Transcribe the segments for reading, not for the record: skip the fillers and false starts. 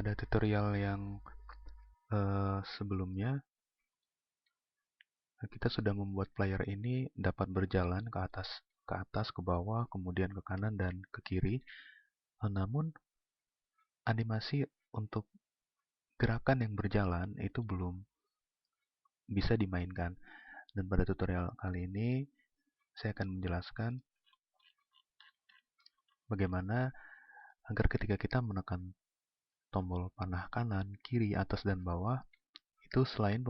pada tutorial yang sebelumnya, kita sudah membuat player ini dapat berjalan ke atas, ke bawah, kemudian ke kanan dan ke kiri. Namun animasi untuk gerakan yang berjalan itu belum bisa dimainkan. Dan pada tutorial kali ini saya akan menjelaskan bagaimana agar ketika kita menekan tombol panah kanan, kiri, atas, dan bawah, itu selain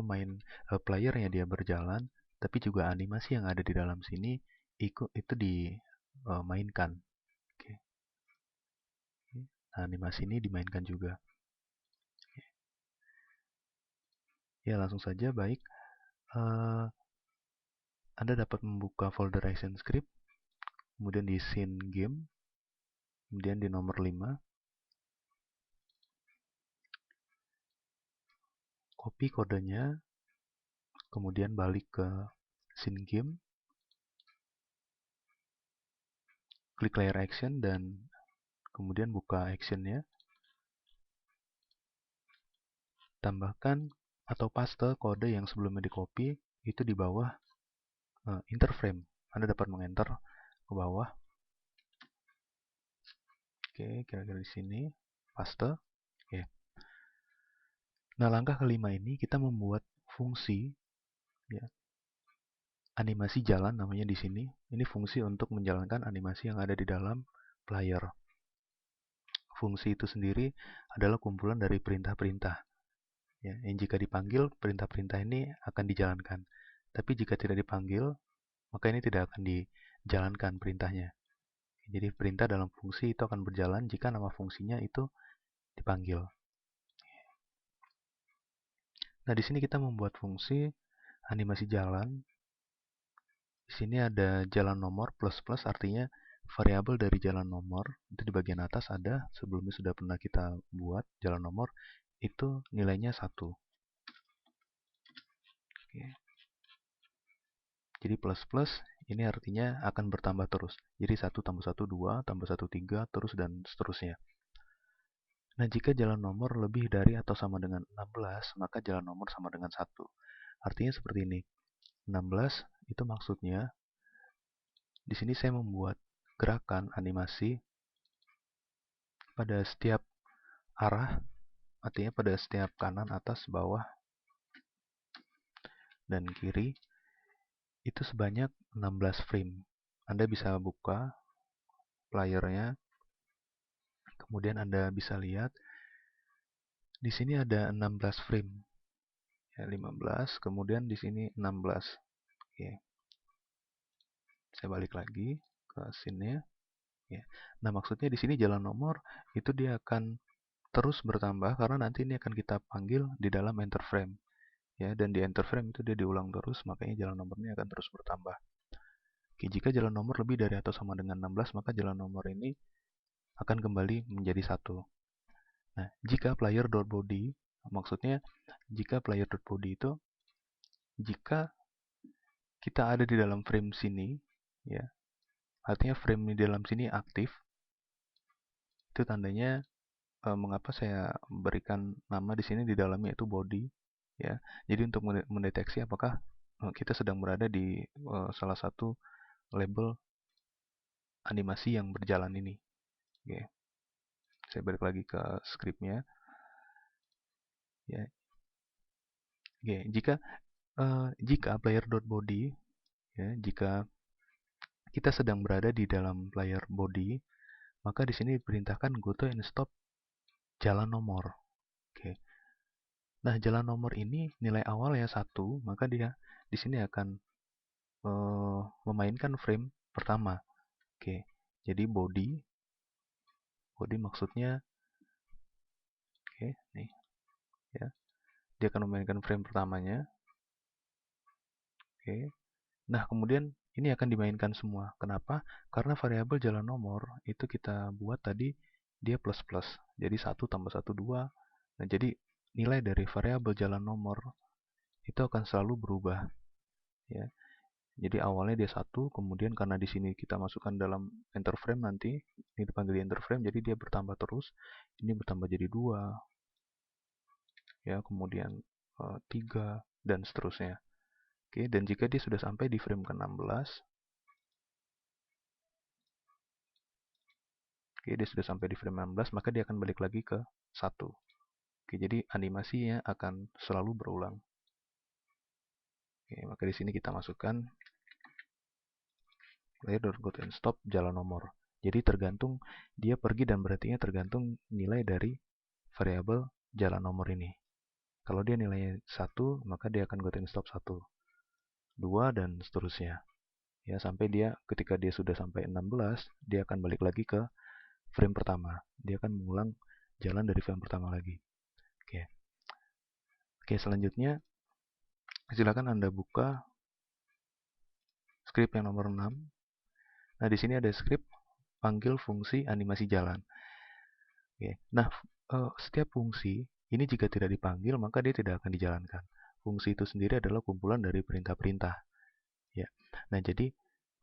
playernya dia berjalan, tapi juga animasi yang ada di dalam sini itu dimainkan. Oke. Nah, animasi ini dimainkan juga. Ya, langsung saja. Baik, Anda dapat membuka folder action script, kemudian di scene game, kemudian di nomor 5, copy kodenya, kemudian balik ke scene game, klik layer action, dan kemudian buka actionnya, tambahkan atau paste kode yang sebelumnya di copy itu di bawah enter frame. Anda dapat mengenter ke bawah. Oke, kira-kira di sini paste. Oke. Nah, langkah kelima ini kita membuat fungsi, ya, animasi jalan namanya di sini. Ini fungsi untuk menjalankan animasi yang ada di dalam player. Fungsi itu sendiri adalah kumpulan dari perintah-perintah. Ya, yang jika dipanggil, perintah-perintah ini akan dijalankan. Tapi jika tidak dipanggil, maka ini tidak akan dijalankan perintahnya. Jadi perintah dalam fungsi itu akan berjalan jika nama fungsinya itu dipanggil. Nah, di sini kita membuat fungsi animasi jalan. Di sini ada jalan nomor plus plus, artinya variabel dari jalan nomor. Itu di bagian atas ada, sebelumnya sudah pernah kita buat jalan nomor, itu nilainya 1. Oke. Jadi plus plus ini artinya akan bertambah terus. Jadi 1 tambah 1, 2, tambah 1, 3, terus dan seterusnya. Nah, jika jalan nomor lebih dari atau sama dengan 16, maka jalan nomor sama dengan 1. Artinya seperti ini. 16 itu maksudnya, di sini saya membuat gerakan animasi pada setiap arah, artinya pada setiap kanan, atas, bawah, dan kiri, itu sebanyak 16 frame. Anda bisa buka playernya, kemudian Anda bisa lihat di sini ada 16 frame. Ya, 15, kemudian di sini 16. Oke. Saya balik lagi ke scene-nya. Ya. Nah, maksudnya di sini jalan nomor itu dia akan terus bertambah karena nanti ini akan kita panggil di dalam enter frame. Ya, dan di enter frame itu dia diulang terus, makanya jalan nomornya akan terus bertambah. Oke, jika jalan nomor lebih dari atau sama dengan 16, maka jalan nomor ini akan kembali menjadi 1. Nah, jika player.body, maksudnya jika player.body itu jika kita ada di dalam frame sini, ya, artinya frame di dalam sini aktif, itu tandanya mengapa saya berikan nama di sini di dalamnya itu body, ya. Jadi untuk mendeteksi apakah kita sedang berada di salah satu label animasi yang berjalan ini. Oke. Saya balik lagi ke scriptnya. Ya. Oke, jika player.body, ya, jika kita sedang berada di dalam player body, maka di sini diperintahkan go to and stop jalan nomor. Oke. Nah, jalan nomor ini nilai awalnya 1, maka dia di sini akan memainkan frame pertama. Oke. Jadi body maksudnya, oke, nih, ya. Dia akan memainkan frame pertamanya. Oke. Nah, kemudian ini akan dimainkan semua. Kenapa? Karena variabel jalan nomor itu kita buat tadi dia plus plus. Jadi 1 tambah 1, 2. Nah, jadi nilai dari variabel jalan nomor itu akan selalu berubah. Ya. Jadi awalnya dia 1, kemudian karena di sini kita masukkan dalam enter frame nanti, ini dipanggil enter frame, jadi dia bertambah terus. Ini bertambah jadi 2, ya, kemudian 3 dan seterusnya. Oke, dan jika dia sudah sampai di frame ke-16, oke, dia sudah sampai di frame 16, maka dia akan balik lagi ke 1. Oke, jadi animasinya akan selalu berulang. Oke, maka di sini kita masukkan player.goToEndStop jalan nomor. Jadi tergantung dia pergi dan berhentinya tergantung nilai dari variabel jalan nomor ini. Kalau dia nilainya 1, maka dia akan goToEndStop 1, 2 dan seterusnya. Ya, sampai dia ketika dia sudah sampai 16, dia akan balik lagi ke frame pertama. Dia akan mengulang jalan dari frame pertama lagi. Oke. Oke, selanjutnya silakan Anda buka script yang nomor 6. Nah, di sini ada script panggil fungsi animasi jalan. Oke. Nah, setiap fungsi ini jika tidak dipanggil maka dia tidak akan dijalankan. Fungsi itu sendiri adalah kumpulan dari perintah-perintah. Ya. Nah, jadi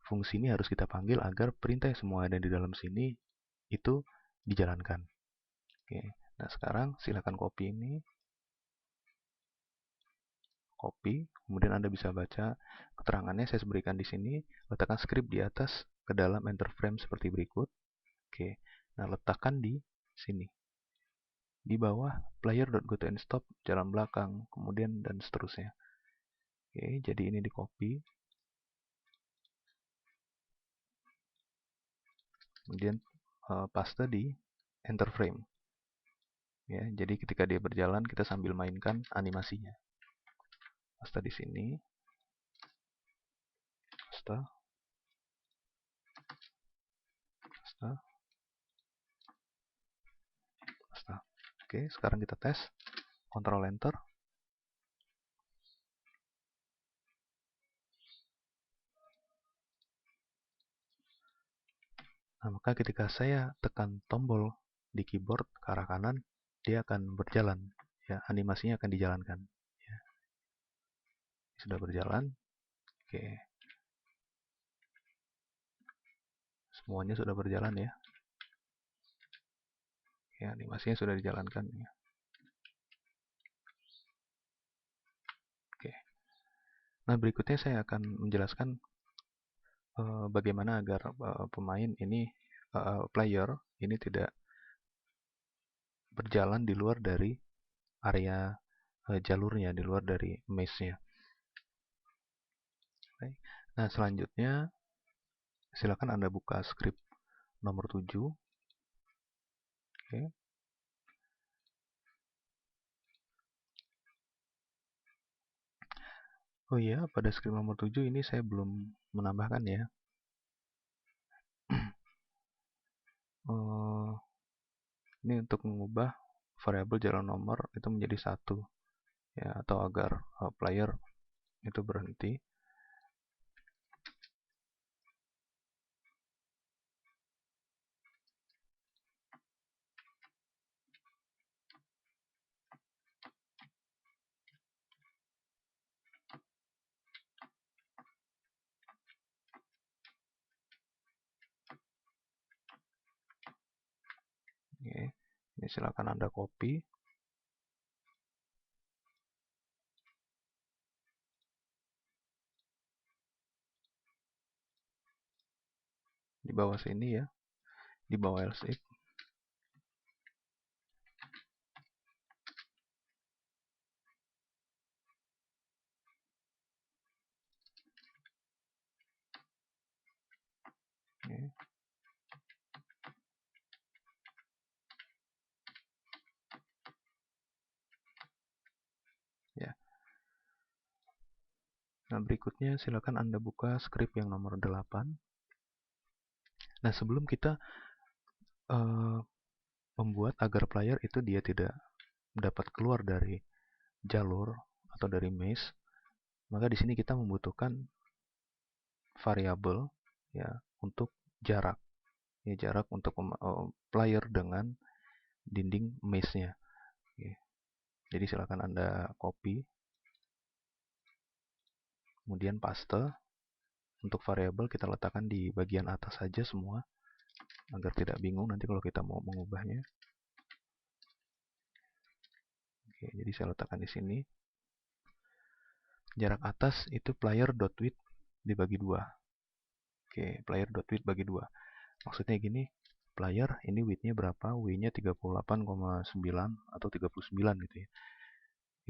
fungsi ini harus kita panggil agar perintah yang semua ada di dalam sini itu dijalankan. Oke. Nah, sekarang silakan copy ini. Copy, kemudian Anda bisa baca keterangannya saya berikan di sini. Letakkan script di atas ke dalam enter frame seperti berikut. Oke. Nah, letakkan di sini. Di bawah player.goToEndStop jalan belakang, kemudian dan seterusnya. Oke, jadi ini di copy. Kemudian paste di enter frame. Ya, jadi ketika dia berjalan kita sambil mainkan animasinya. Paste di sini. Paste. Paste. Paste. Oke, sekarang kita tes. Ctrl Enter. Nah, maka ketika saya tekan tombol di keyboard ke arah kanan, dia akan berjalan. Ya, animasinya akan dijalankan. Ya. Sudah berjalan. Oke. Semuanya sudah berjalan ya. Ya, animasinya sudah dijalankan ya. Oke. Nah, berikutnya saya akan menjelaskan bagaimana agar pemain ini player ini tidak berjalan di luar dari area jalurnya, di luar dari maze-nya. Nah, selanjutnya silakan Anda buka script nomor 7. Oke. Oh iya, pada script nomor 7 ini saya belum menambahkan ya. Ini untuk mengubah variabel jalan nomor itu menjadi 1 ya, atau agar player itu berhenti. Oke. Ini silakan Anda copy. Di bawah sini ya, di bawah else if. Oke. Ya. Nah, berikutnya silakan Anda buka script yang nomor 8. Nah, sebelum kita membuat agar player itu dia tidak dapat keluar dari jalur atau dari maze, maka di sini kita membutuhkan variabel ya untuk jarak. Ya, jarak untuk player dengan dinding maze-nya. Oke. Jadi silakan Anda copy, kemudian paste. Untuk variabel kita letakkan di bagian atas saja semua, agar tidak bingung nanti kalau kita mau mengubahnya. Oke, jadi Jadi saya letakkan di sini. Jarak atas itu player.width dibagi 2. Oke, player.width bagi 2. Maksudnya gini, player ini width-nya berapa? W-nya 38,9 atau 39 gitu ya.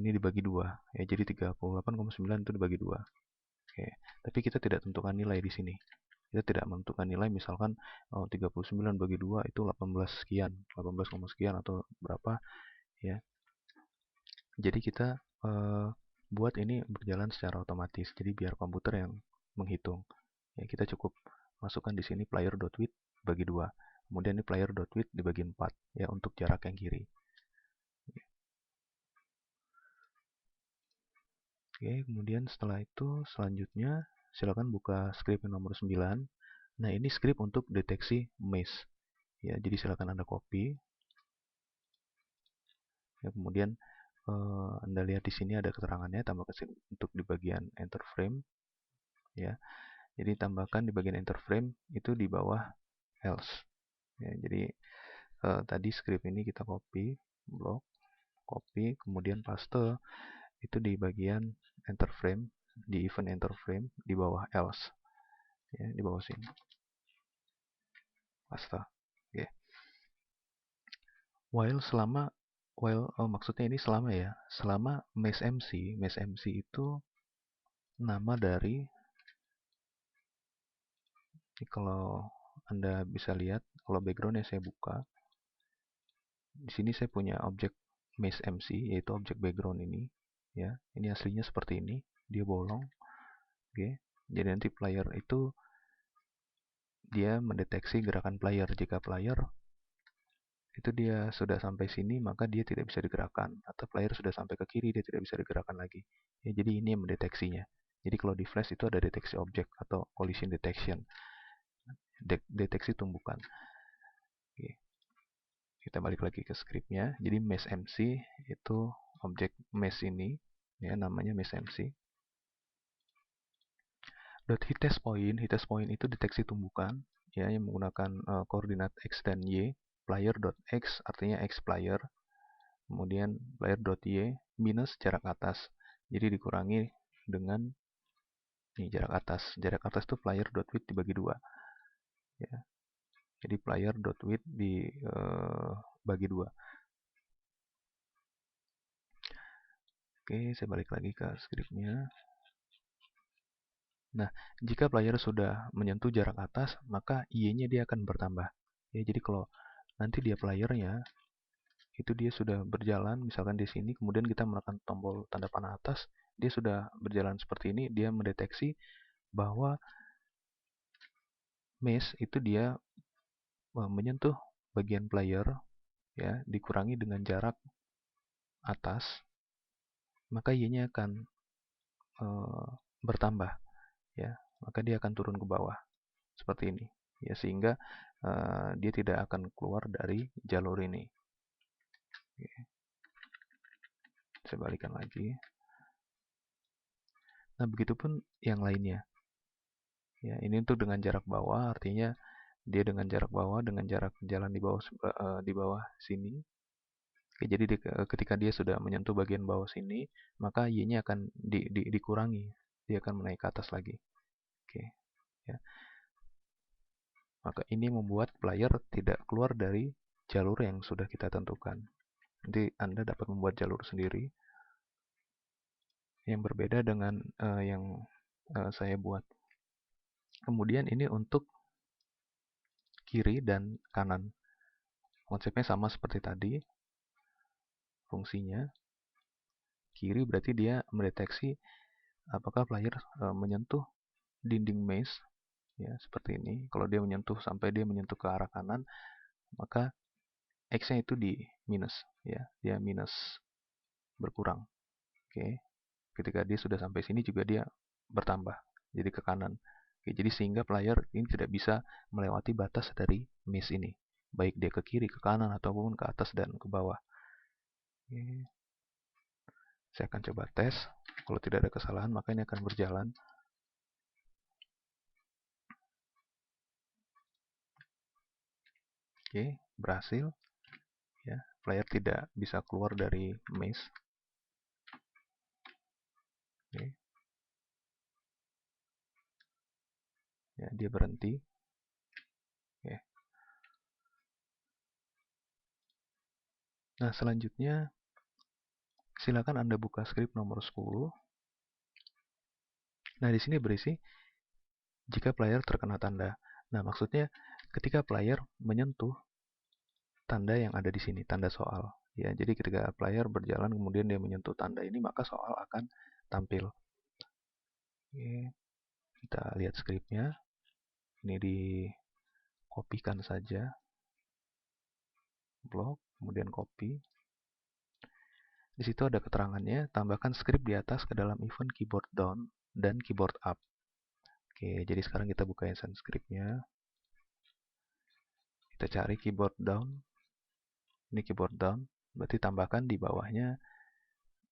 Ini dibagi 2. Ya, jadi 38,9 itu dibagi 2. Oke, tapi kita tidak tentukan nilai di sini. Kita tidak menentukan nilai, misalkan 39 bagi 2 itu 18 sekian, 18, sekian atau berapa ya. Jadi kita buat ini berjalan secara otomatis. Jadi biar komputer yang menghitung. Ya, kita cukup masukkan di sini player.width bagi 2. Kemudian ini player.width dibagi 4 ya untuk jarak yang kiri. Oke, kemudian setelah itu selanjutnya silakan buka script nomor 9. Nah, ini script untuk deteksi mesh. Ya, jadi silakan Anda copy. Ya, kemudian Anda lihat di sini ada keterangannya, tambahkan untuk di bagian enter frame. Ya, jadi tambahkan di bagian enter frame itu di bawah else. Ya, jadi tadi script ini kita copy, blok, copy, kemudian paste itu di bagian enter frame, di event enter frame di bawah else. Ya, di bawah sini. Paste. Oke. Maksudnya ini selama ya, selama mesh MC itu nama dari, ini kalau Anda bisa lihat, kalau backgroundnya saya buka, di sini saya punya objek mesh MC, yaitu objek background ini, ya, ini aslinya seperti ini, dia bolong, oke, jadi nanti player itu dia mendeteksi gerakan player. Jika player itu dia sudah sampai sini, maka dia tidak bisa digerakkan, atau player sudah sampai ke kiri, dia tidak bisa digerakkan lagi. Ya, jadi ini yang mendeteksinya. Jadi kalau di Flash itu ada deteksi objek atau collision detection, deteksi tumbukan. Oke. Kita balik lagi ke scriptnya. Jadi mesh MC itu objek mesh ini, ya, namanya mesh MC. .hittest point itu deteksi tumbukan, ya, yang menggunakan koordinat x dan y. Player.x artinya x player, kemudian player.y minus jarak atas, jadi dikurangi dengan ini jarak atas. Jarak atas itu player.width dibagi 2 ya. Jadi player.width dibagi 2. Oke, saya balik lagi ke scriptnya. Nah, jika player sudah menyentuh jarak atas, maka y-nya dia akan bertambah. Ya, jadi kalau nanti dia playernya itu dia sudah berjalan, misalkan di sini, kemudian kita menekan tombol tanda panah atas, dia sudah berjalan seperti ini, dia mendeteksi bahwa mesh itu dia menyentuh bagian player, ya, dikurangi dengan jarak atas, maka y-nya akan bertambah, ya, maka dia akan turun ke bawah seperti ini, ya, sehingga dia tidak akan keluar dari jalur ini. Oke. Saya balikan lagi. Nah, begitupun yang lainnya. Ya, ini untuk dengan jarak bawah, artinya dia dengan jarak bawah, dengan jarak jalan di bawah sini. Oke, jadi ketika dia sudah menyentuh bagian bawah sini, maka y-nya akan dikurangi, dia akan menaik ke atas lagi. Oke, ya. Maka ini membuat player tidak keluar dari jalur yang sudah kita tentukan. Nanti Anda dapat membuat jalur sendiri yang berbeda dengan yang saya buat. Kemudian ini untuk kiri dan kanan. Konsepnya sama seperti tadi. Fungsinya kiri berarti dia mendeteksi apakah player menyentuh dinding mesh, ya, seperti ini. Kalau dia menyentuh sampai dia menyentuh ke arah kanan, maka x-nya itu di minus, ya, dia minus, berkurang. Oke. Ketika dia sudah sampai sini juga dia bertambah, jadi ke kanan. Oke, jadi sehingga player ini tidak bisa melewati batas dari mesh ini, baik dia ke kiri, ke kanan, ataupun ke atas dan ke bawah. Oke. Saya akan coba tes. Kalau tidak ada kesalahan, maka ini akan berjalan. Oke, berhasil. Ya, player tidak bisa keluar dari mesh. Oke. Ya, dia berhenti. Oke. Nah, selanjutnya silakan Anda buka script nomor 10. Nah, di sini berisi jika player terkena tanda. Nah, maksudnya ketika player menyentuh tanda yang ada di sini, tanda soal. Ya, jadi ketika player berjalan kemudian dia menyentuh tanda ini, maka soal akan tampil. Oke, kita lihat scriptnya. Ini dikopikan saja. Blok, kemudian copy. Di situ ada keterangannya, tambahkan script di atas ke dalam event keyboard down dan keyboard up. Oke, jadi sekarang kita buka instance scriptnya. Kita cari keyboard down. Ini keyboard down, berarti tambahkan di bawahnya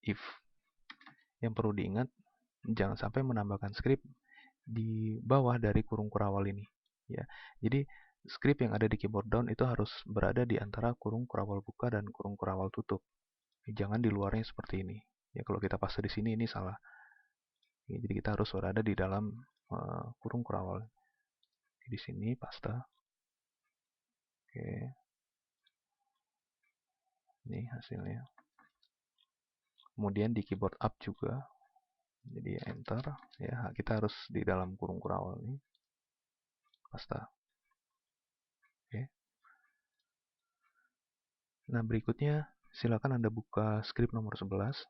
if. Yang perlu diingat, jangan sampai menambahkan script di bawah dari kurung kurawal ini. Ya, jadi script yang ada di keyboard down itu harus berada di antara kurung kurawal buka dan kurung kurawal tutup. Jangan di luarnya seperti ini. Ya, kalau kita paste di sini ini salah. Ya, jadi kita harus berada di dalam kurung kurawal. Di sini paste. Oke. Ini hasilnya. Kemudian di keyboard up juga. Jadi enter. Ya, kita harus di dalam kurung kurawal ini. Paste. Oke. Nah, berikutnya silakan Anda buka script nomor 11.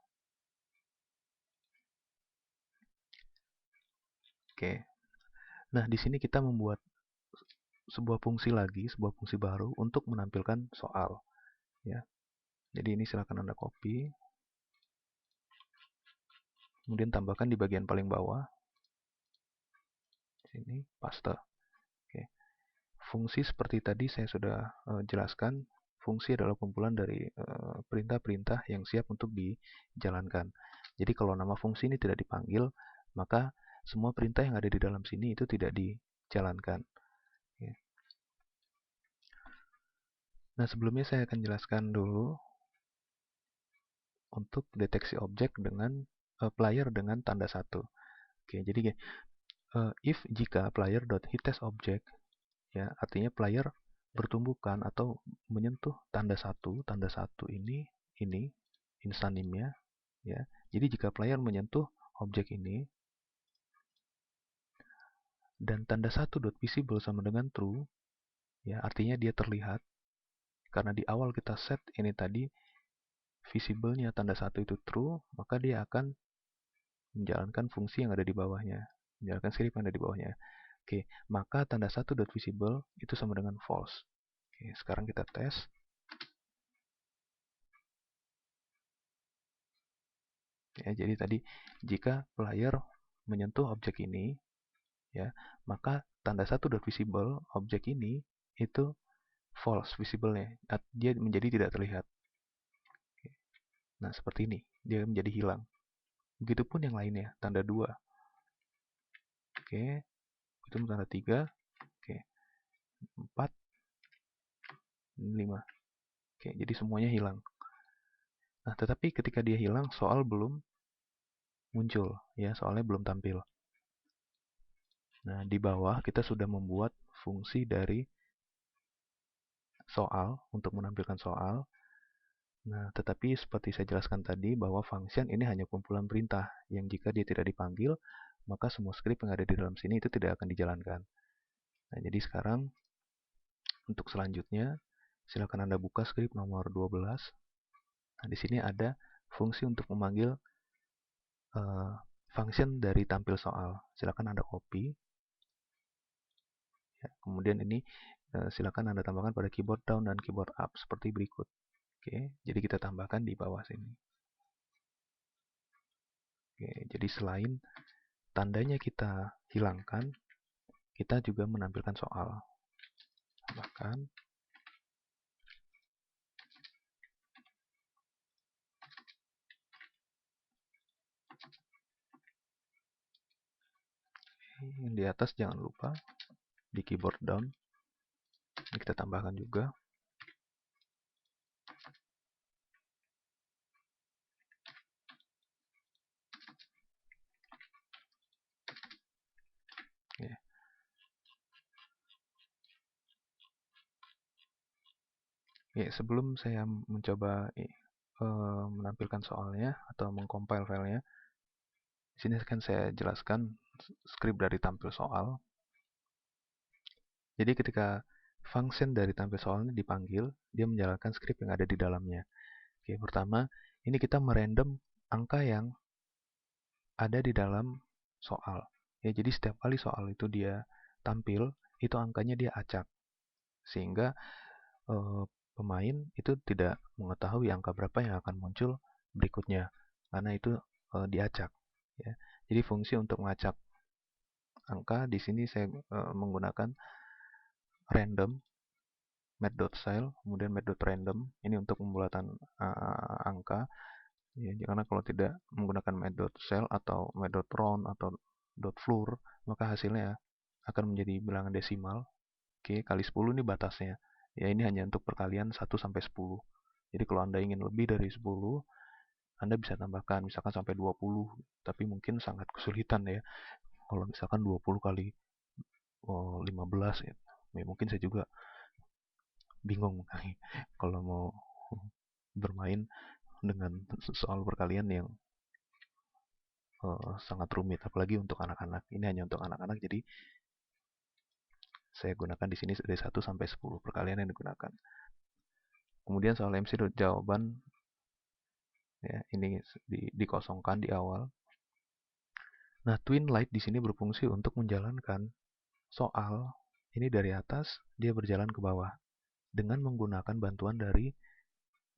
Oke. Nah, di sini kita membuat sebuah fungsi lagi, sebuah fungsi baru untuk menampilkan soal. Ya. Jadi ini silakan Anda copy. Kemudian tambahkan di bagian paling bawah. Sini, paste. Oke. Fungsi seperti tadi saya sudah jelaskan. Fungsi adalah kumpulan dari perintah-perintah yang siap untuk dijalankan. Jadi kalau nama fungsi ini tidak dipanggil, maka semua perintah yang ada di dalam sini itu tidak dijalankan. Oke. Nah, sebelumnya saya akan jelaskan dulu untuk deteksi objek dengan player dengan tanda 1. Oke, jadi if jika player.hitTestObject, ya, artinya player bertumbukan atau menyentuh tanda 1 ini instan name-nya, ya. Jadi jika player menyentuh objek ini dan tanda 1.visible sama dengan true, ya, artinya dia terlihat. Karena di awal kita set ini tadi visible-nya tanda 1 itu true, maka dia akan menjalankan fungsi yang ada di bawahnya, menjalankan script yang ada di bawahnya. Oke, maka tanda 1.visible itu sama dengan false. Oke, sekarang kita tes. Ya, jadi tadi jika player menyentuh objek ini, ya, maka tanda 1.visible objek ini itu false visible-nya, dia menjadi tidak terlihat. Oke. Nah, seperti ini, dia menjadi hilang. Begitupun yang lainnya, tanda 2. Oke, itu tanda 3. Oke, 4, 5. Oke, jadi semuanya hilang. Nah, tetapi ketika dia hilang, soal belum muncul, ya, soalnya belum tampil. Nah, di bawah kita sudah membuat fungsi dari soal untuk menampilkan soal. Nah, tetapi seperti saya jelaskan tadi bahwa function ini hanya kumpulan perintah yang jika dia tidak dipanggil, maka semua script yang ada di dalam sini itu tidak akan dijalankan. Nah, jadi sekarang untuk selanjutnya silakan Anda buka script nomor 12. Nah, di sini ada fungsi untuk memanggil function dari tampil soal. Silakan Anda copy. Ya, kemudian ini silakan Anda tambahkan pada keyboard down dan keyboard up seperti berikut. Oke, jadi kita tambahkan di bawah sini. Oke, jadi selain tandanya kita hilangkan, kita juga menampilkan soal. Tambahkan. Yang di atas jangan lupa di keyboard down. Ini kita tambahkan juga. Ya, sebelum saya mencoba menampilkan soalnya atau mengcompile filenya, di sini akan saya jelaskan script dari tampil soal. Jadi ketika function dari tampil soal ini dipanggil, dia menjalankan script yang ada di dalamnya. Oke, pertama, ini kita merandom angka yang ada di dalam soal. Ya, jadi setiap kali soal itu dia tampil, itu angkanya dia acak. Sehingga pemain itu tidak mengetahui angka berapa yang akan muncul berikutnya, karena itu diacak. Ya. Jadi fungsi untuk mengacak angka di sini saya menggunakan random mat.cell, kemudian mat.random ini untuk pembulatan angka. Ya, karena kalau tidak menggunakan mat.cell atau mat.round atau .floor, maka hasilnya akan menjadi bilangan desimal. Oke, kali 10 ini batasnya. Ya, ini hanya untuk perkalian 1 sampai 10. Jadi kalau Anda ingin lebih dari 10, Anda bisa tambahkan misalkan sampai 20, tapi mungkin sangat kesulitan ya. Kalau misalkan 20 kali 15 ya, mungkin saya juga bingung kalau mau bermain dengan soal perkalian yang sangat rumit, apalagi untuk anak-anak. Ini hanya untuk anak-anak, jadi saya gunakan di sini dari 1 sampai 10 perkalian yang digunakan. Kemudian soal MC jawaban ya, ini dikosongkan di awal. Nah, twin light di sini berfungsi untuk menjalankan soal ini dari atas dia berjalan ke bawah dengan menggunakan bantuan dari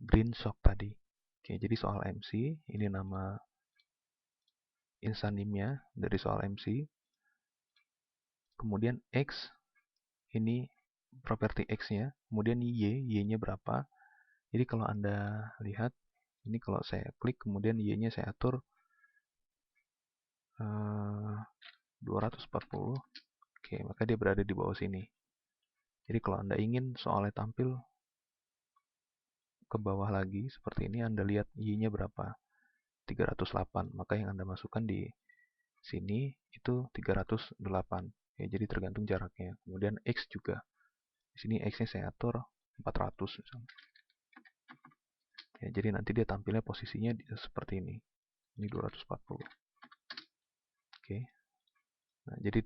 green shock tadi. Oke, jadi soal MC ini nama instanimnya dari soal MC. Kemudian X ini properti X-nya, kemudian Y-nya berapa. Jadi kalau Anda lihat, ini kalau saya klik, kemudian Y-nya saya atur 240, oke, maka dia berada di bawah sini. Jadi kalau Anda ingin soalnya tampil ke bawah lagi, seperti ini, Anda lihat Y-nya berapa, 308, maka yang Anda masukkan di sini itu 308. Ya, jadi tergantung jaraknya. Kemudian X juga. Di sini X-nya saya atur 400 misalnya. Ya, jadi nanti dia tampilnya posisinya seperti ini. Ini 240. Oke. Nah, jadi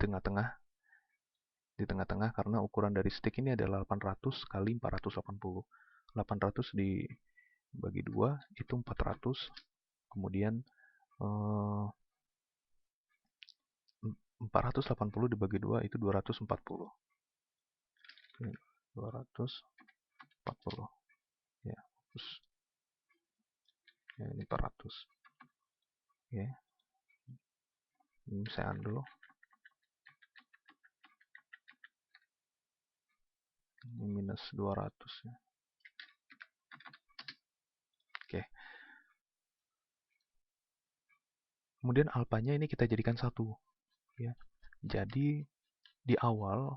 di tengah-tengah karena ukuran dari stick ini adalah 800 kali 480. 800 dibagi 2 itu 400. Kemudian 480 dibagi 2 itu 240. Oke, 240. Ya, terus ya, ini 400. Oke. Ini saya undo. Ini minus 200 ya. Oke. Kemudian alpanya ini kita jadikan 1 ya. Jadi di awal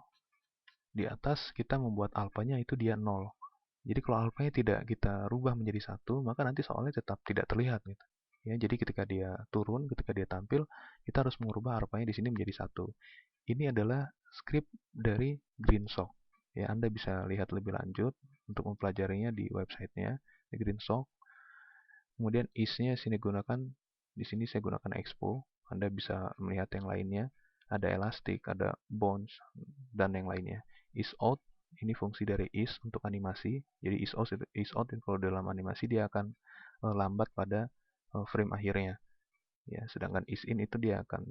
di atas kita membuat alpanya itu dia 0. Jadi kalau alpanya tidak kita rubah menjadi 1, maka nanti soalnya tetap tidak terlihat gitu. Ya, jadi ketika dia turun, ketika dia tampil, kita harus mengubah alpanya di sini menjadi 1. Ini adalah script dari GreenSock. Ya, Anda bisa lihat lebih lanjut untuk mempelajarinya di websitenya di GreenSock. Kemudian is-nya di sini saya gunakan Expo. Anda bisa melihat yang lainnya. Ada elastic, ada bounce, dan yang lainnya. Is out, ini fungsi dari is untuk animasi. Jadi is out kalau dalam animasi dia akan lambat pada frame akhirnya. Ya, sedangkan is in itu dia akan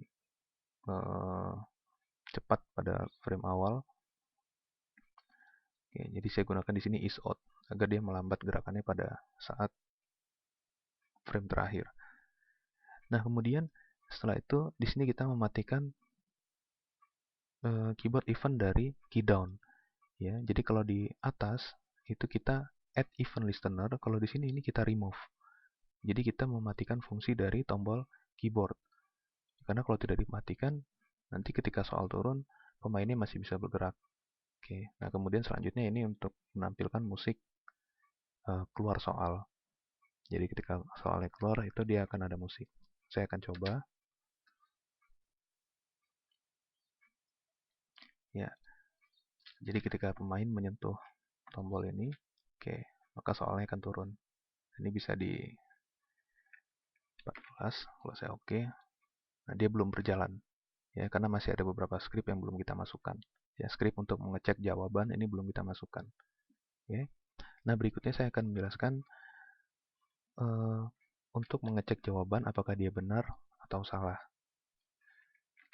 cepat pada frame awal. Oke, jadi saya gunakan di sini is out agar dia melambat gerakannya pada saat frame terakhir. Nah, kemudian setelah itu di sini kita mematikan keyboard event dari key down. Ya, jadi kalau di atas itu kita add event listener, kalau di sini ini kita remove. Jadi kita mematikan fungsi dari tombol keyboard. Karena kalau tidak dimatikan, nanti ketika soal turun, pemainnya masih bisa bergerak. Oke, nah kemudian selanjutnya ini untuk menampilkan musik keluar soal. Jadi ketika soalnya keluar itu dia akan ada musik. Saya akan coba. Ya, jadi ketika pemain menyentuh tombol ini, oke, maka soalnya akan turun. Ini bisa di 14, kalau saya oke. Nah, dia belum berjalan, ya, karena masih ada beberapa script yang belum kita masukkan. Ya, script untuk mengecek jawaban ini belum kita masukkan. Oke. Nah, berikutnya saya akan menjelaskan untuk mengecek jawaban apakah dia benar atau salah.